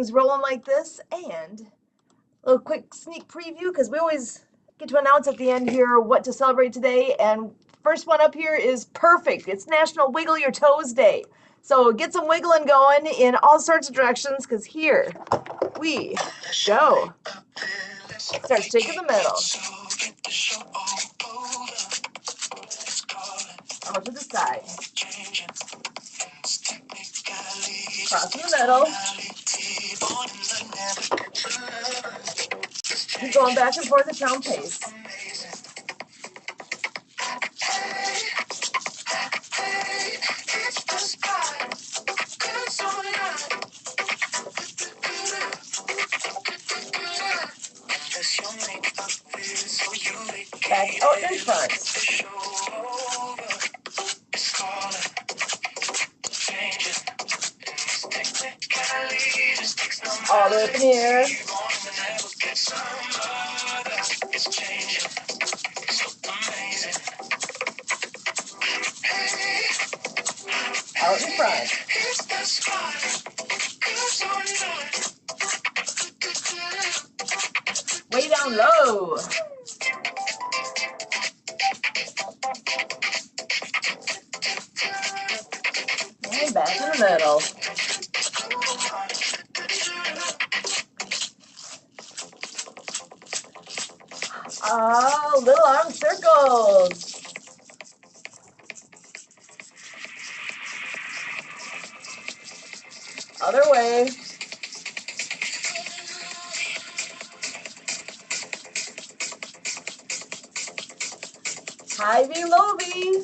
things rolling like this, and a little quick sneak preview because we always get to announce at the end here what to celebrate today. And first one up here is perfect. It's National Wiggle Your Toes Day. So get some wiggling going in all sorts of directions because here we go. Start shaking the middle. Out to the side. Cross in the middle. Keep going back and forth at your own pace. Back out in front. All the way up in here. Out in front. Way down low. And back in the middle. Oh, little arm circles. Other way. High V, low V.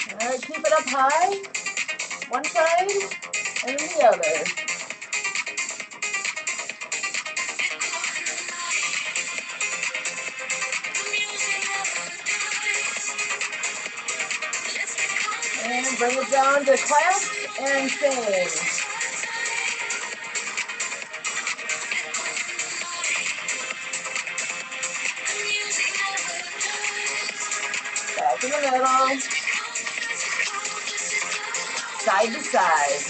All right, keep it up high. One side and then the other. And bring it down to clap and sing. Back in the middle. Side to side.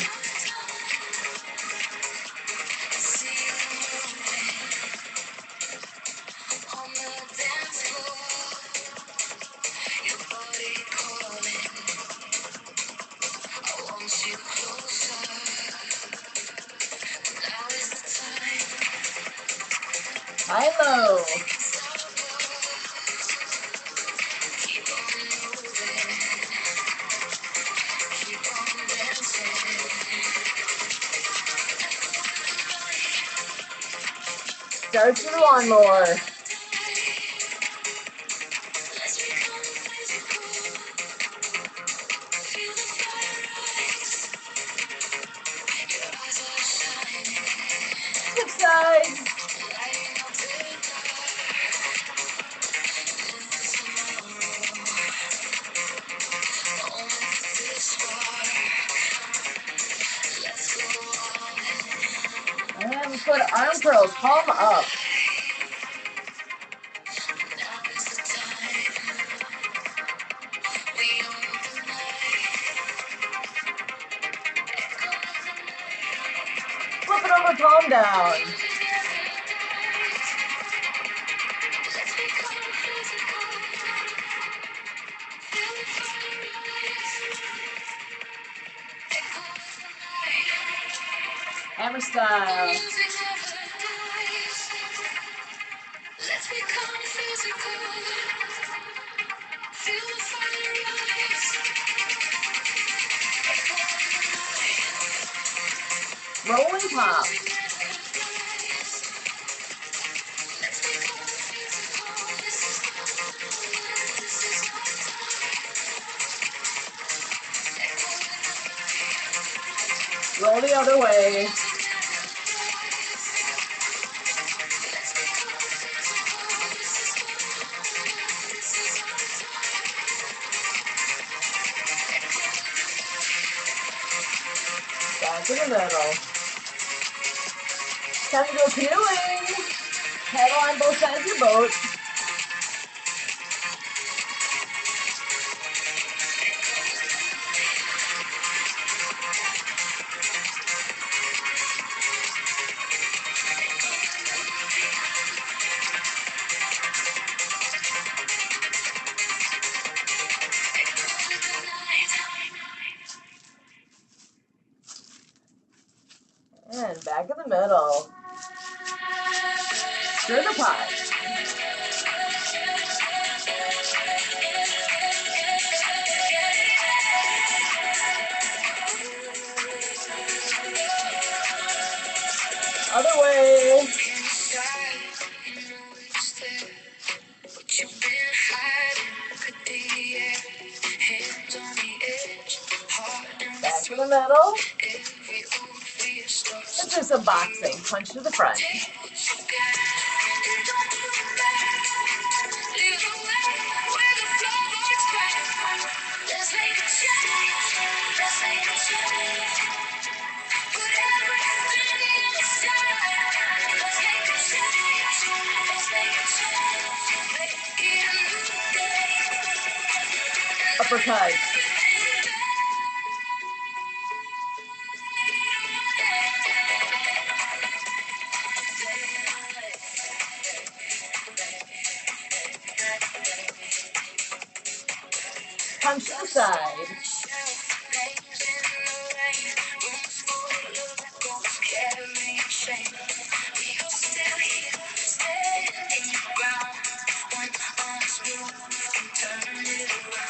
High low. Start your lawnmower. Flip side. And put arm curls, palm up. Flip it over, palm down. Hammer style. Rolling pop. Roll the other way. Back in the middle. Time to go canoeing. Paddle on both sides of your boat. And back in the middle. Stir the pot. Other way. Back to the middle. Let's do some boxing. Punch to the front. Uppercut. Punch to the side.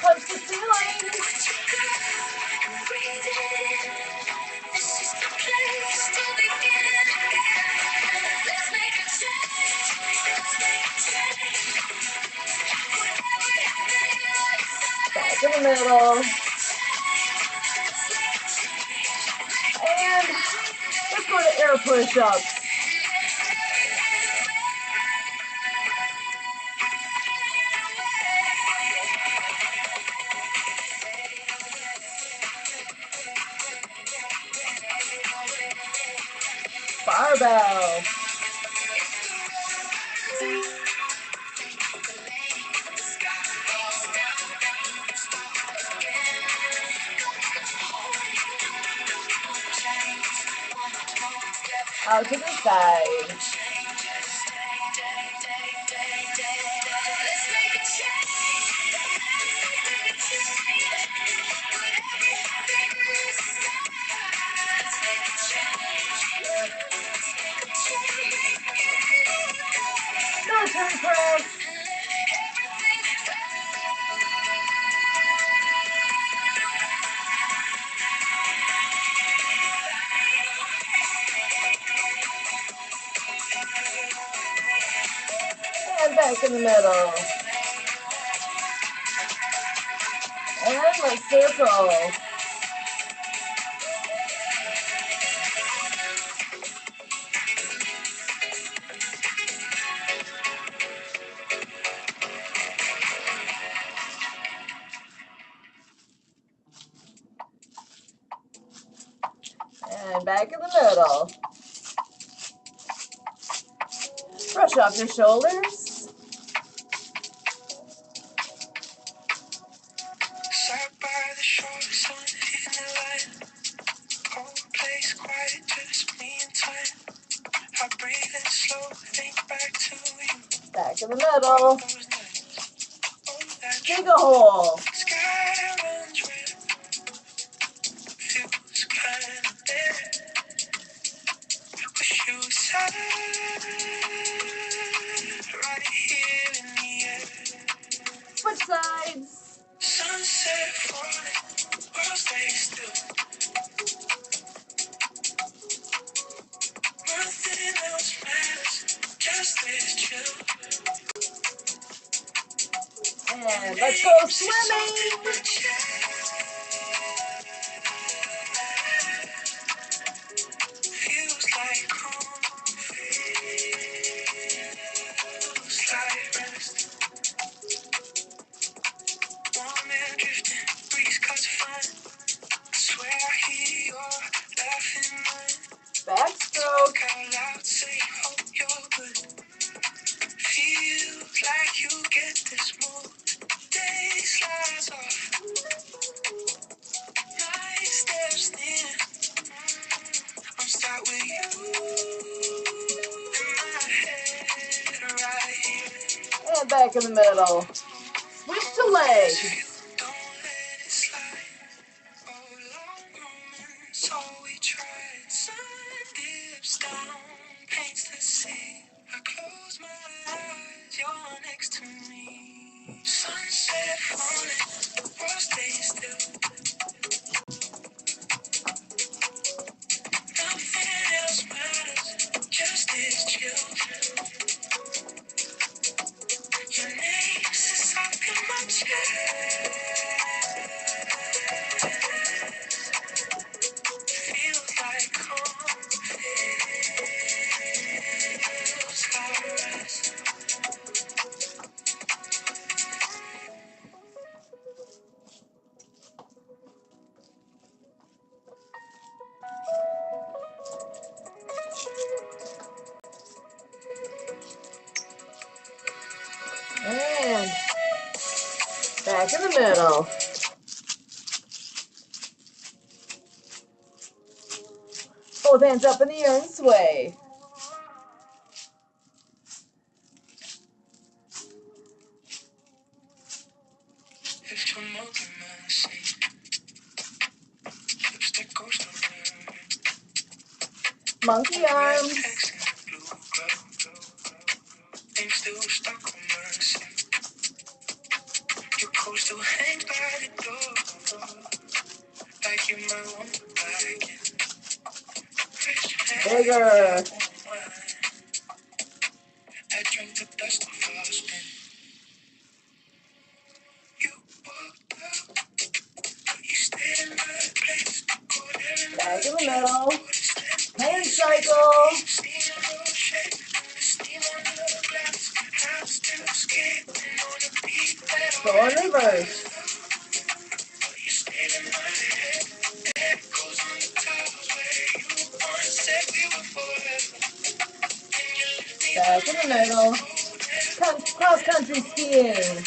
Punch the ceiling. Back in the middle. And let's go to air push-ups. Barbell. Out to the side. Military press. And back in the middle. And let's circle. And back in the middle. Brush off your shoulders. Sat by the shore, sun hitting the light. Cold place, quiet, just me and time. I breathe in slow, think back to you. Back in the middle. Those nights, oh, that Dig a hole. sky runs red. Feels kinda dead. Wish you sat right here in the air. Switch sides. Sunset falling, world stays still. Nothing else matters, just this chill. And let's go swimming. Feels like home, feels like rest. Warm air drifting, breeze cuts fine. Swear I hear your laughing mind. Backstroke. Talk out loud, say hope you're good. And back in the middle. Switch to legs. Don't let it slide. Oh, long moments, all we tried. Sun dips down, paints the sea. I close my eyes, you're next to me. Sunset falling, the world stays still. Nothing else matters, just this chill. Your name sits up in my chest. Feels like home, feels like rest. And back in the middle. Both hands up in the air and sway. If you're milking my seat, lipstick goes to red. Monkey arms. Text in the blue glow. Ink still stuck on my seat. Your coat still hangs by the door. Like you might want to back in. Bigger. I drink the dust off our skin. You walked up, but you stayed in my place. Back in the middle. Hand cycle. Steam roll shake, and the steam on the glass. I'm still skating on a beat that Go in reverse. you stayed in my head. Echoes on the towers where you once said we were forever. And you left me Back in the middle. Cross country skiing.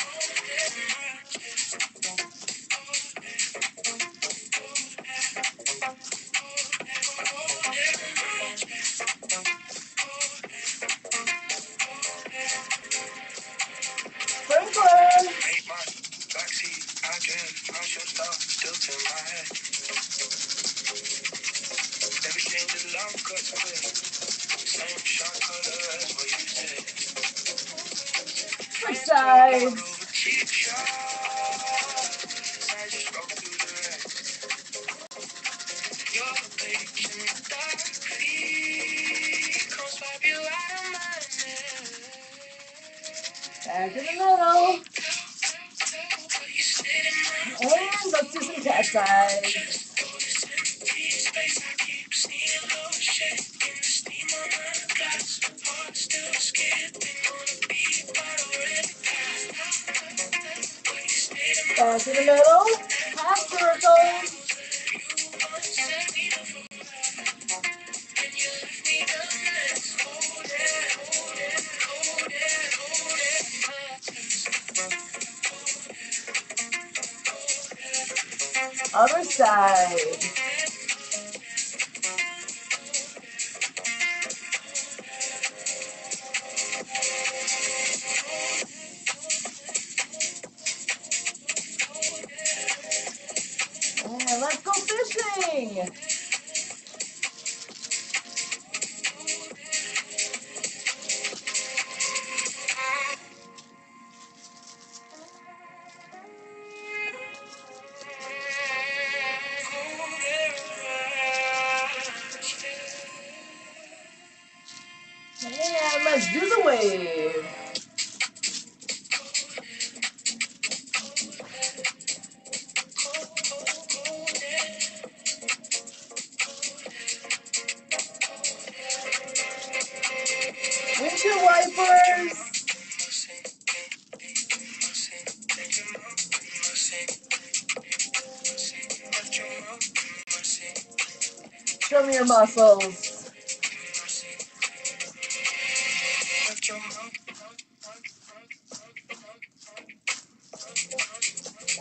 Sprinkler. Hey, Mark, backseat, I can, I should stop, still to my head. Every change of love cuts clear. Same shot color as what you said. Switch sides. Over cheap shots. I just roll through the rest. Your page in the dark feet. Come swipe you out of my net. Back in the middle. But you stayed in my And let's do some cat's eyes. chest. Go this empty space. I keep seeing low shake in the steam on my glass. Heart still skipping on a beat, but already past. But you stayed in my Back in the middle. Half circles. you once said we were forever. And you left me the mess. Hold it, hold it, hold it, hold it. Other side. And let's go fishing. And let's do the wave. Windshield wipers. Show me your muscles.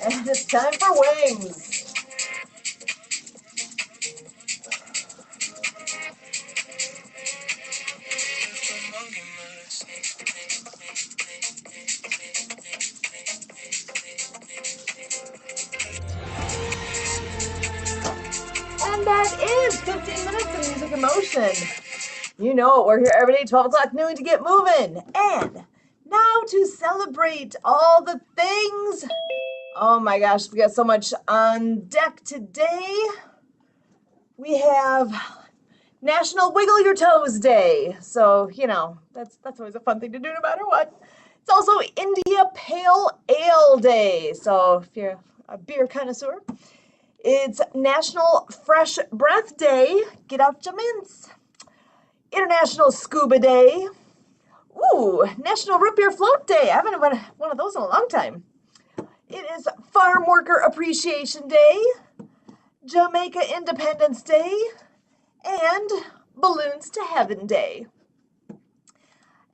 And it's time for wings. motion. You know, we're here every day, 12 o'clock noon to get moving. And now to celebrate all the things. Oh my gosh, we got so much on deck today. We have National Wiggle Your Toes Day. So, you know, that's always a fun thing to do no matter what. It's also India Pale Ale Day. So if you're a beer connoisseur, it's National Fresh Breath Day. Get out your mints. International Scuba Day. Ooh, National Root Beer Float Day. I haven't had one of those in a long time. It is Farm Worker Appreciation Day, Jamaica Independence Day, and Balloons to Heaven Day.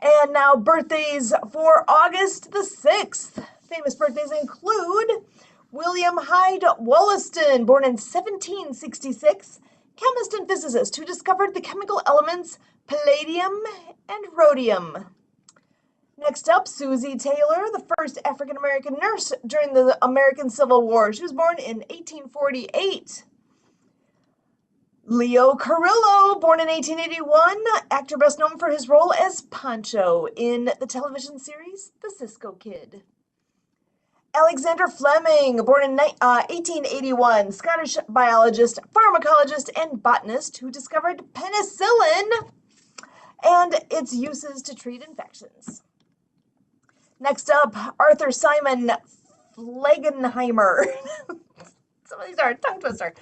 And now birthdays for August the 6th. Famous birthdays include William Hyde Wollaston, born in 1766, chemist and physicist who discovered the chemical elements palladium and rhodium. Next up, Susie Taylor, the first African-American nurse during the American Civil War. She was born in 1848. Leo Carrillo, born in 1881, actor best known for his role as Pancho in the television series The Cisco Kid. Alexander Fleming, born in 1881, Scottish biologist, pharmacologist, and botanist who discovered penicillin and its uses to treat infections. Next up, Arthur Simon Flegenheimer. Some of these are a tongue twister.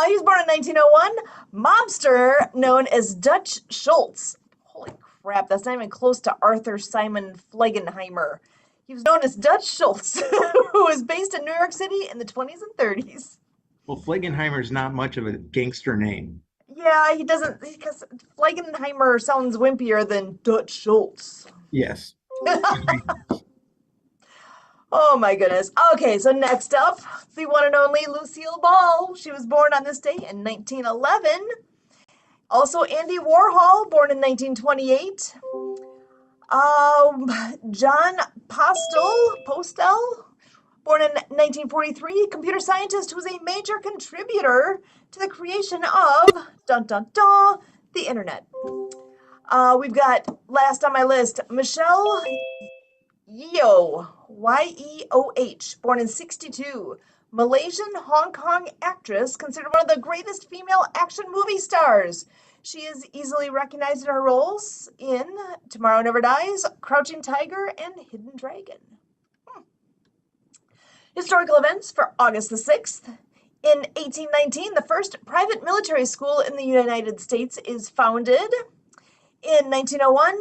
He was born in 1901, mobster known as Dutch Schultz. Holy crap, that's not even close to Arthur Simon Flegenheimer. He was known as Dutch Schultz, who was based in New York City in the 20s and 30s. Well, Flegenheimer's not much of a gangster name. Yeah, he doesn't, because Flegenheimer sounds wimpier than Dutch Schultz. Yes. Oh my goodness. Okay, so next up, the one and only Lucille Ball. She was born on this day in 1911. Also, Andy Warhol, born in 1928. John Postel, born in 1943, computer scientist who was a major contributor to the creation of, dun dun dun, the internet. We've got, last on my list, Michelle Yeoh, Yeoh, born in 62, Malaysian Hong Kong actress, considered one of the greatest female action movie stars. She is easily recognized in her roles in Tomorrow Never Dies, Crouching Tiger, and Hidden Dragon. Historical events for August the 6th. In 1819, the first private military school in the United States is founded. In 1901,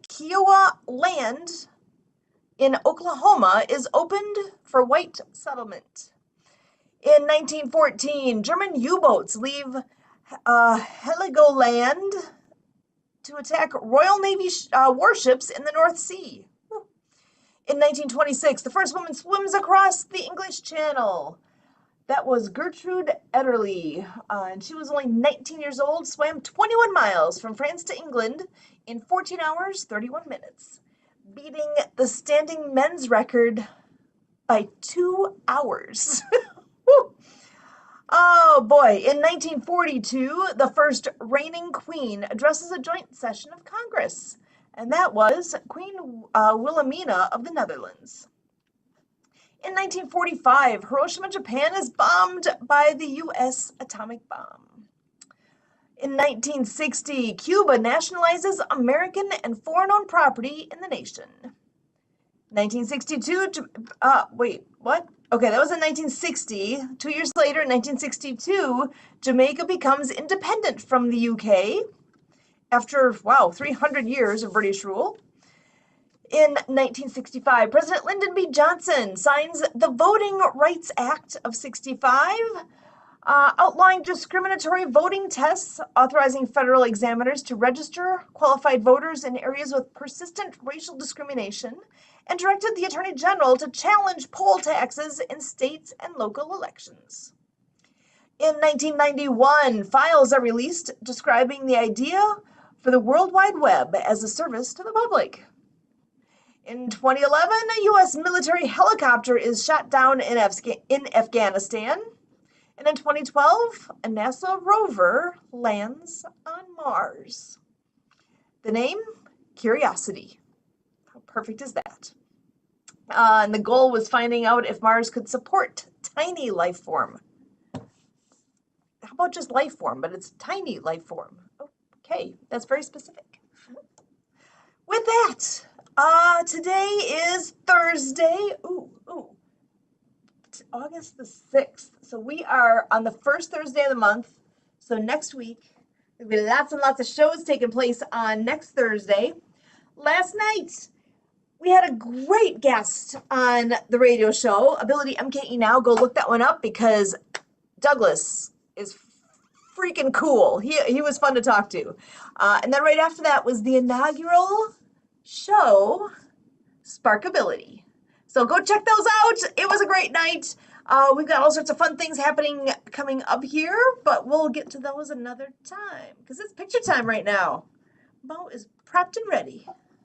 Kiowa Land in Oklahoma is opened for white settlement. In 1914, German U-boats leave Heligoland to attack Royal Navy warships in the North Sea. In 1926, the first woman swims across the English Channel. That was Gertrude Ederle, and she was only 19 years old, swam 21 miles from France to England in 14 hours, 31 minutes, beating the standing men's record by 2 hours. Oh boy, in 1942, the first reigning queen addresses a joint session of Congress, and that was Queen Wilhelmina of the Netherlands. In 1945, Hiroshima, Japan is bombed by the U.S. atomic bomb. In 1960, Cuba nationalizes American and foreign-owned property in the nation. 1962, wait, what? Okay, that was in 1960. 2 years later, in 1962, Jamaica becomes independent from the UK after, 300 years of British rule. In 1965, President Lyndon B. Johnson signs the Voting Rights Act of 65, outlawing discriminatory voting tests, authorizing federal examiners to register qualified voters in areas with persistent racial discrimination, and directed the Attorney General to challenge poll taxes in states and local elections. In 1991, files are released describing the idea for the World Wide Web as a service to the public. In 2011, a U.S. military helicopter is shot down in Afghanistan. And in 2012, a NASA rover lands on Mars. The name, Curiosity. How perfect is that? And the goal was finding out if Mars could support tiny life form. How about just life form, but it's tiny life form? Okay, that's very specific. With that, today is Thursday. August the 6th. So we are on the first Thursday of the month. So next week, there'll be lots and lots of shows taking place on next Thursday. Last night, we had a great guest on the radio show, Ability MKE Now. Go look that one up because Douglas is freaking cool. He was fun to talk to. And then right after that was the inaugural show, Sparkability. So go check those out. It was a great night. We've got all sorts of fun things happening coming up here, but we'll get to those another time because it's picture time right now. Mo is prepped and ready.